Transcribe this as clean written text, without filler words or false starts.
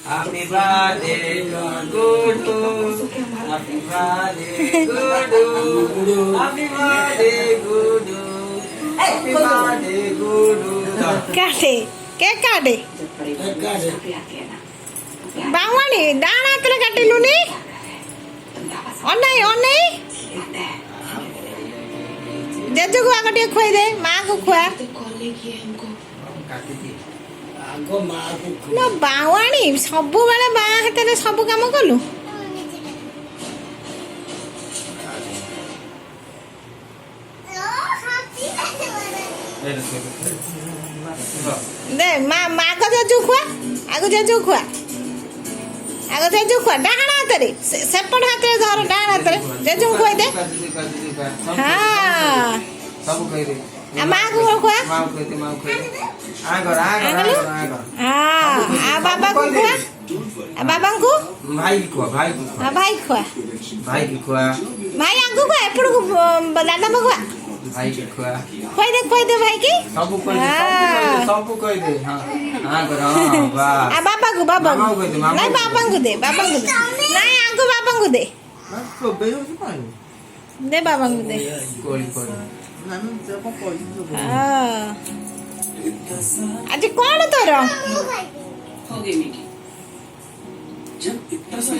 Happy birthday to Gudu. Happy birthday Gudu. Happy birthday Gudu. Happy birthday Gudu. काटे के काटे बांगवानी Dana तले काटे लुनी ओने जेजू को आगे खुआई दे माँ को खुआ ना बांगवानी सबु बेले बा हाथ सबु काम कलु दे माँ को जेजू खुआ आगो जेजू खुआ डाहाना हाथ रे सेपट हाथ रे धर डाहाना हाथ रे जेजू खुआई दे हाँ सब कह दे आ माँ को खुआ माँ को कहते हाँ आ बाबा को खुआ आ बाबा को भाई को आ भाई खुआ भाई की खुआ भाई आगू खुआ एपड़ को दादा को खुआ भाई की खुआ खुआई दे भाई की सब कह दे सब कह दे हाँ हाँ कर हाँ वाह आ बाबा को नहीं बाबा को दे नहीं आगू बाबा को दे दे बाबा को दे आज कौन तोर जब इतना सा